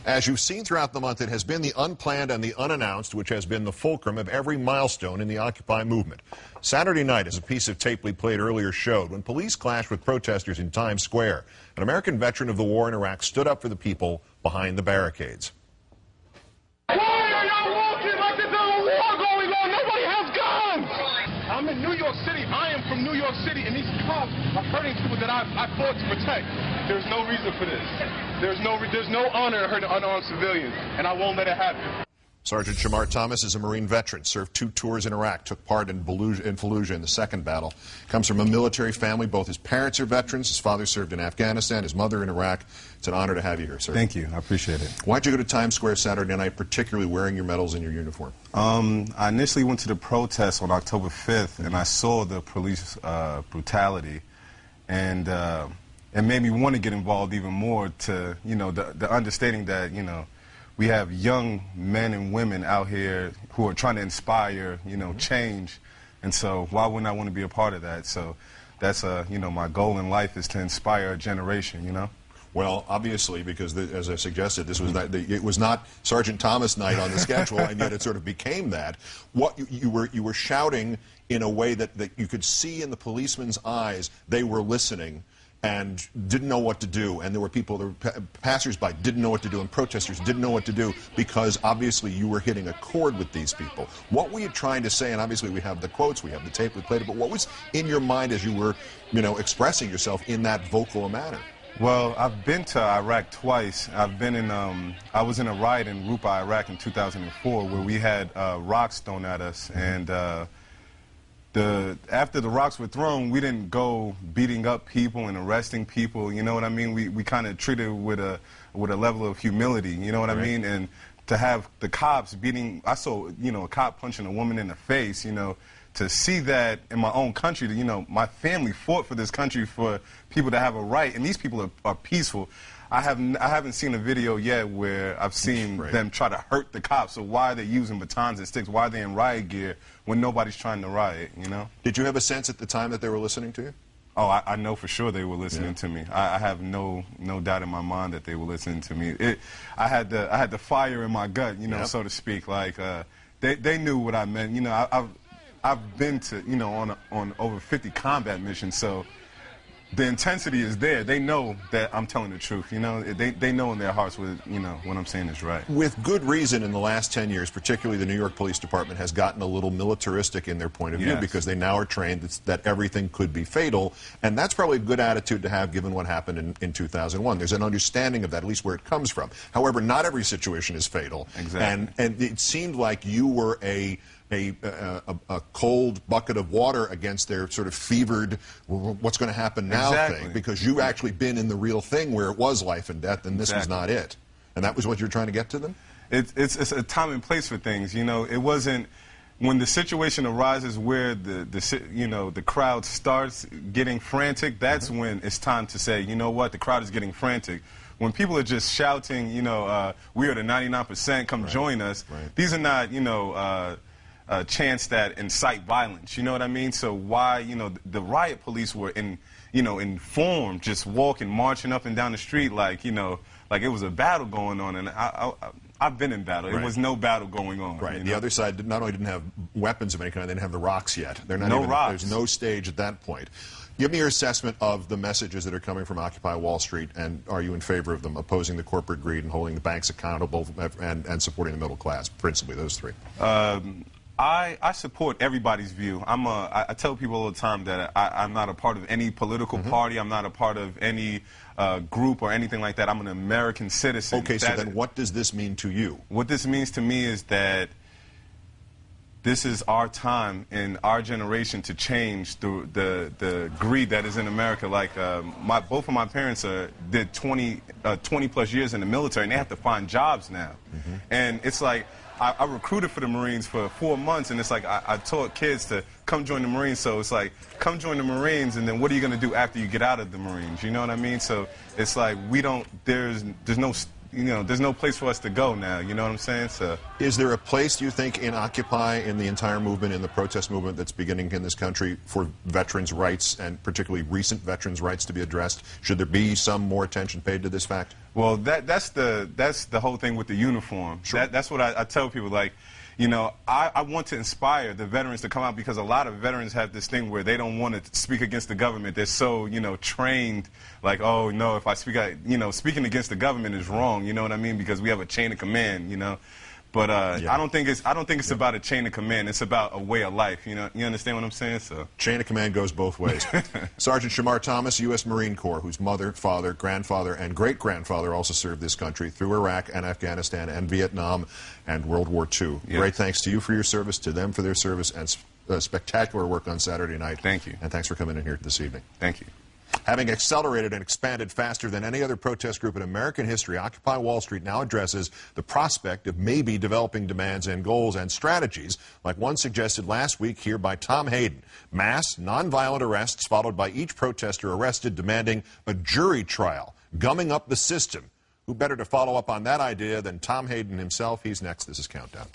As you've seen throughout the month, it has been the unplanned and the unannounced which has been the fulcrum of every milestone in the Occupy movement. Saturday night, as a piece of tape we played earlier showed, when police clashed with protesters in Times Square, an American veteran of the war in Iraq stood up for the people behind the barricades. Why are y'all walking like there's a war going on? Nobody has guns! I'm in New York City. I am from New York City, and these cops are hurting people that I fought to protect. There's no reason for this. There's no honor in hurting unarmed civilians, and I won't let it happen. Sergeant Shamar Thomas is a Marine veteran, served 2 tours in Iraq, took part in Fallujah in the second battle. Comes from a military family. Both his parents are veterans. His father served in Afghanistan, his mother in Iraq. It's an honor to have you here, sir. Thank you. I appreciate it. Why'd you go to Times Square Saturday night, particularly wearing your medals and your uniform? I initially went to the protest on October 5th, and I saw the police brutality, and it made me want to get involved even more to, you know, the understanding that, you know, we have young men and women out here who are trying to inspire, you know, change. And so why wouldn't I want to be a part of that? So that's, you know, my goal in life is to inspire a generation, you know? Well, obviously, because as I suggested, this was it was not Sergeant Thomas night on the schedule, and yet it sort of became that. What you were shouting in a way that you could see in the policemen's eyes they were listening and didn't know what to do, and there were people, passers-by didn't know what to do, and protesters didn't know what to do, because obviously you were hitting a chord with these people. What were you trying to say? And obviously we have the quotes, we have the tape, we played it, but what was in your mind as you were, you know, expressing yourself in that vocal manner? Well, I've been to Iraq twice. I've been in, I was in a riot in Rupa, Iraq in 2004, where we had rocks thrown at us, and after the rocks were thrown, we didn't go beating up people and arresting people. You know what I mean? We kind of treated it with a level of humility. You know what I mean? And to have the cops beating, I saw, you know, a cop punching a woman in the face. You know, to see that in my own country, you know, my family fought for this country for people to have a right, and these people are peaceful. I haven't seen a video yet where I've seen them try to hurt the cops. So why are they using batons and sticks? Why are they in riot gear when nobody's trying to riot, you know? Did you have a sense at the time that they were listening to you? Oh, I know for sure they were listening to me. I have no doubt in my mind that they were listening to me. I had the fire in my gut, you know, so to speak. Like they knew what I meant. You know, I've been to, you know, on over 50 combat missions, so the intensity is there. They know that I'm telling the truth. You know, they know in their hearts what, you know, what I'm saying is right. With good reason, in the last 10 years, particularly the New York Police Department has gotten a little militaristic in their point of view, because they now are trained that everything could be fatal, and that's probably a good attitude to have given what happened in 2001. There's an understanding of that, at least where it comes from. However, not every situation is fatal. Exactly. And it seemed like you were a cold bucket of water against their sort of fevered, what's going to happen now thing, because you've actually been in the real thing where it was life and death, and this was not it. And that was what you're trying to get to them? It's a time and place for things. You know, it wasn't when the situation arises where the crowd starts getting frantic. That's when it's time to say, you know what, the crowd is getting frantic. When people are just shouting, you know, we are the 99%, come join us. These are not, you know, chants that incite violence, you know what I mean? So why, you know, the riot police were informed, just walking, marching up and down the street like, you know, like it was a battle going on, and I've been in battle. It was no battle going on. Right. You The know? other side not only didn't have weapons of any kind, they didn't have the rocks yet. They're not even, rocks. There's no stage at that point. Give me your assessment of the messages that are coming from Occupy Wall Street, and are you in favor of them, opposing the corporate greed and holding the banks accountable and supporting the middle class, principally those three? I support everybody's view. I tell people all the time that I'm not a part of any political party. I'm not a part of any group or anything like that. I'm an American citizen. Okay, so then what does this mean to you? What this means to me is that this is our time in our generation to change the greed that is in America. Like both of my parents did 20 plus years in the military, and they have to find jobs now. And it's like, I recruited for the Marines for 4 months, and it's like I taught kids to come join the Marines. So it's like, come join the Marines, and then what are you going to do after you get out of the Marines? You know what I mean? So it's like there's no, you know, there's no place for us to go now. You know what I'm saying? So is there a place, do you think, in Occupy, in the entire movement, in the protest movement that's beginning in this country, for veterans' rights, and particularly recent veterans' rights, to be addressed? Should there be some more attention paid to this fact? Well, that's the whole thing with the uniform. Sure. That's what I tell people. Like, you know, I want to inspire the veterans to come out, because a lot of veterans have this thing where they don't want to speak against the government. They're so, you know, trained, like, oh, no, if I speak out, you know, speaking against the government is wrong, you know what I mean, because we have a chain of command, you know. But I don't think it's about a chain of command. It's about a way of life, you know. You understand what I'm saying? So chain of command goes both ways. Sergeant Shamar Thomas, U.S. Marine Corps, whose mother, father, grandfather, and great-grandfather also served this country through Iraq and Afghanistan and Vietnam and World War II. Yes. Great thanks to you for your service, to them for their service, and spectacular work on Saturday night. Thank you. And thanks for coming in here this evening. Thank you. Having accelerated and expanded faster than any other protest group in American history, Occupy Wall Street now addresses the prospect of maybe developing demands and goals and strategies like one suggested last week here by Tom Hayden. Mass, nonviolent arrests followed by each protester arrested demanding a jury trial, gumming up the system. Who better to follow up on that idea than Tom Hayden himself? He's next. This is Countdown.